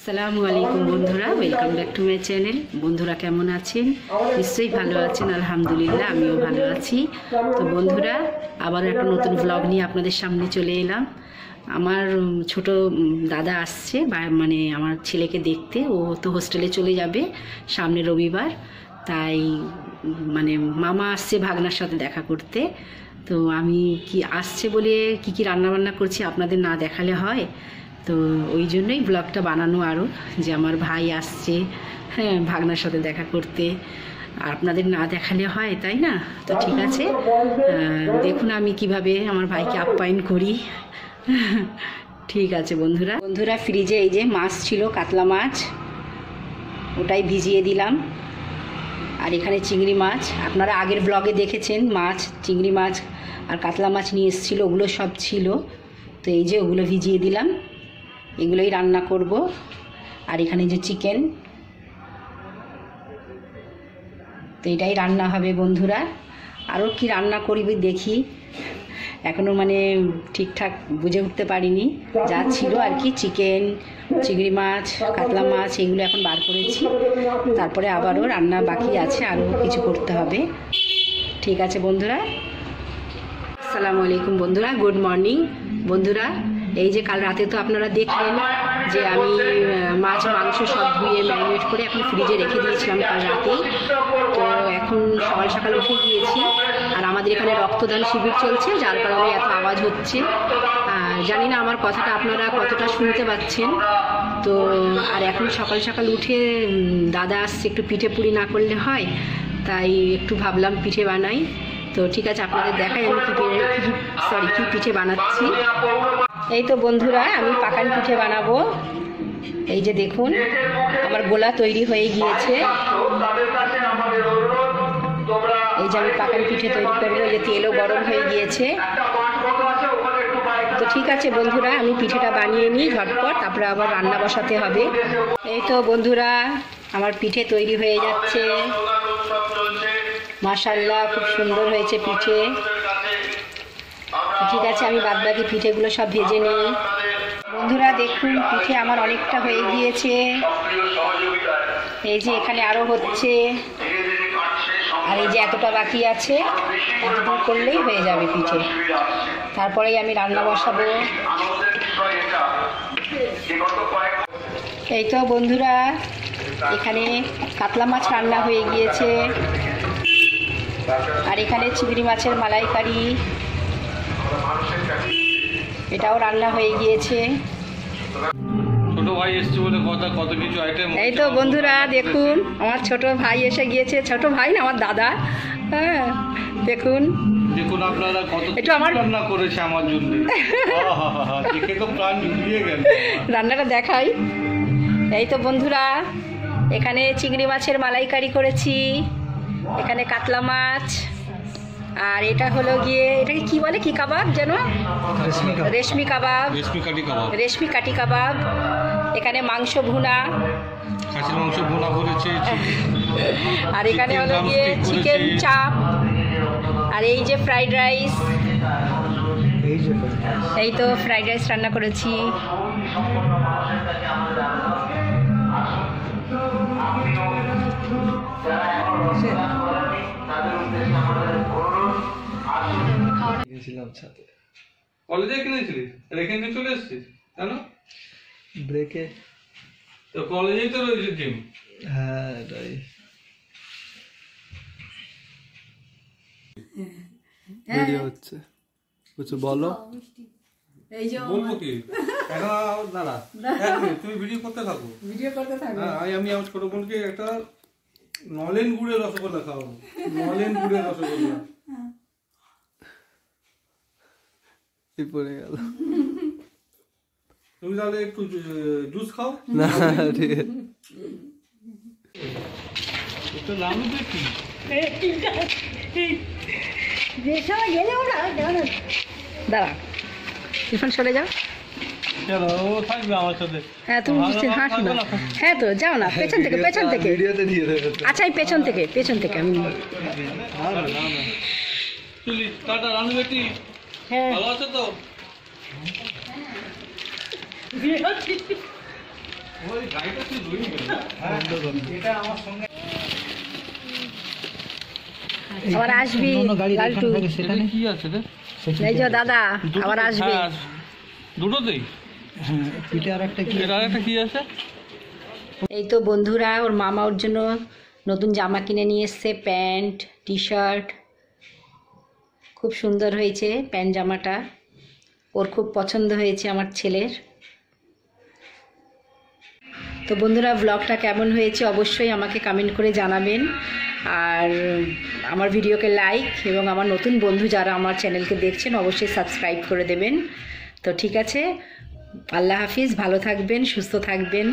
আসসালামু আলাইকুম বন্ধুরা, welcome back to my channel. বন্ধুরা কেমন আছেন? নিশ্চয়ই ভালো আছেন। আলহামদুলিল্লাহ, আমিও ভালো আছি। তো বন্ধুরা, আবার একটা নতুন ব্লগ নিয়ে আপনাদের সামনে চলে এলাম। আমার ছোট দাদা আসছে, মানে আমার ছেলেকে দেখতে। ও তো হোস্টেলে চলে যাবে সামনে রবিবার, তাই মানে মামা আসছে ভাগনার সাথে দেখা করতে। তো আমি কি আসছে বলে কি রান্নাবান্না করছি আপনাদের না দেখালে হয়, তো ওই জন্যই ব্লগটা বানানো আরও, যে আমার ভাই আসছে, হ্যাঁ, ভাগনার সাথে দেখা করতে। আর আপনাদের না দেখালে হয়, তাই না? তো ঠিক আছে, দেখুন আমি কিভাবে আমার ভাইকে আপ্যায়ন করি। ঠিক আছে বন্ধুরা, ফ্রিজে এই যে মাছ ছিল, কাতলা মাছ, ওটাই ভিজিয়ে দিলাম। আর এখানে চিংড়ি মাছ, আপনারা আগের ব্লগে দেখেছেন, মাছ, চিংড়ি মাছ আর কাতলা মাছ নিয়ে এসেছিলো, ওগুলো সব ছিল। তো এই যে ওগুলো ভিজিয়ে দিলাম, এগুলোই রান্না করব। আর এখানে যে চিকেন, তো এটাই রান্না হবে বন্ধুরা। আরও কি রান্না করবি দেখি, এখনও মানে ঠিকঠাক বুঝে উঠতে পারিনি। যা ছিল আর কি, চিকেন, চিংড়ি মাছ, কাতলা মাছ, এগুলো এখন বার করেছি। তারপরে আবারও রান্না বাকি আছে, আরও কিছু করতে হবে। ঠিক আছে বন্ধুরা, আসসালামু আলাইকুম বন্ধুরা, গুড মর্নিং বন্ধুরা। এই যে কাল রাতে তো আপনারা দেখলেন যে আমি মাছ মাংস সব ধুয়ে ম্যারিনেট করে এখন ফ্রিজে রেখে দিয়েছিলাম কাল রাতেই। তো এখন সকাল উঠে গিয়েছি, আর আমাদের এখানে রক্তদান শিবির চলছে, যার কারণে এত আওয়াজ হচ্ছে। জানি না আমার কথাটা আপনারা কতটা শুনতে পাচ্ছেন। তো আর এখন সকাল উঠে দাদা আসছে, একটু পিঠে পুলি না করলে হয়, তাই একটু ভাবলাম পিঠে বানাই। তো ঠিক আছে, আপনাদের দেখাই আমি কি পিঠে বানাচ্ছি। এই তো বন্ধুরা, আমি পাকান পিঠে বানাবো। এই যে দেখুন, আমার গোলা তৈরি হয়ে গিয়েছে। এই যে আমি পাকান পিঠে তৈরি করবো, এই যে তেলও গরম হয়ে গিয়েছে। তো ঠিক আছে বন্ধুরা, আমি পিঠেটা বানিয়ে নিই ঝটপট, তারপরে আবার রান্না বসাতে হবে। এই তো বন্ধুরা, আমার পিঠে তৈরি হয়ে যাচ্ছে। মাশাআল্লাহ, খুব সুন্দর হয়েছে পিঠে। ঠিক আছে, আমি বাদবাকি পিঠেগুলো সব ভেজে নিই। বন্ধুরা দেখুন, পিঠে আমার অনেকটা হয়ে গিয়েছে। এই যে এখানে আরও হচ্ছে, আর এই যে এতটা বাকি আছে, এতটুকু করলেই হয়ে যাবে পিঠে। তারপরেই আমি রান্না বসাবো। এই তো বন্ধুরা, এখানে কাতলা মাছ রান্না হয়ে গিয়েছে, আর এখানে চিংড়ি মাছের মালাইকারি, এটাও রান্না হয়ে গিয়েছে। ছোট ভাই এসেছে বলে কত কিছু আইটেম। এই তো বন্ধুরা দেখুন, আমার ছোট ভাই এসে গিয়েছে। ছোট ভাই না, আমার দাদা। হ্যাঁ, দেখুন আপনারা কত একটু আমার রান্না করেছে আমার জন্য। দেখে তো প্রাণ জুড়িয়ে গেল। রান্নাটা দেখাই। এই তো বন্ধুরা, এখানে চিংড়ি মাছের মালাইকারি করেছি, এখানে কাতলা মাছ, আর এটা হলো গিয়ে, এটাকে কি বলে, কি কাবাব যেন, রেশমি কাবাব, রেশমি কাটি কাবাব। এখানে মাংস ভুনা, খাসির মাংস ভুনা করেছে, আর এখানে হলো গিয়ে চিকেন চাপ, আর এই যে ফ্রাইড রাইস। এই তো ফ্রাইড রাইস রান্না করেছি। কলেজে কিনেছিলিস, রেখে নিয়ে চলে এসেছিস কেন? ব্রেকে। তো কলেজেই তো রয়েছে জিম। হ্যাঁ, এটাই ভিডিও হচ্ছে, কিছু বলো। এই যে বলবো কি, এখন দাঁড়া, তুমি ভিডিও করতে থাকো। হ্যাঁ, আমি আমার ছোট বোনকে একটা নলেন গুড়ের রসগোল্লা খাওয়াবো। নলেন গুড়ের রসগোল্লা পড়ে গেল। তুমি তাহলে একটু জুস খাও না, ঠিক আছে। নাম দেখি দাঁড়া, ইরফান সরে যাও। ও থাকবে আমার সাথে। হ্যাঁ, তুমি হাঁটো না। হ্যাঁ তো যাও না, পেছন থেকে। ভিডিওতে দিয়ে দেবে। আচ্ছা, এই পেছন থেকে আমি। টাটা রানু বেটি, হ্যাঁ, ভালো আছো তো? ওই গাড়িটা তুই ধরিয়ে গেল। হ্যাঁ, এটা আমার সঙ্গে আবার আসবি লালটু। সেখানে কি আছে রে? এই যে দাদা আবার আসবে। হ্যাঁ, দুটোতেই। পিঠে আর একটা এর আরেকটা কি আছে? এই তো বন্ধুরা, ওর মামা ওর জন্য নতুন জামা কিনে নিয়ে এসছে, প্যান্ট টি শার্ট। খুব সুন্দর হয়েছে প্যান্ট জামাটা, ওর খুব পছন্দ হয়েছে আমার ছেলের। তো বন্ধুরা, ব্লগটা কেমন হয়েছে অবশ্যই আমাকে কমেন্ট করে জানাবেন। আর আমার ভিডিওকে লাইক এবং আমার নতুন বন্ধু যারা আমার চ্যানেলকে দেখছেন অবশ্যই সাবস্ক্রাইব করে দেবেন। তো ঠিক আছে, আল্লাহ হাফিজ, ভালো থাকবেন, সুস্থ থাকবেন।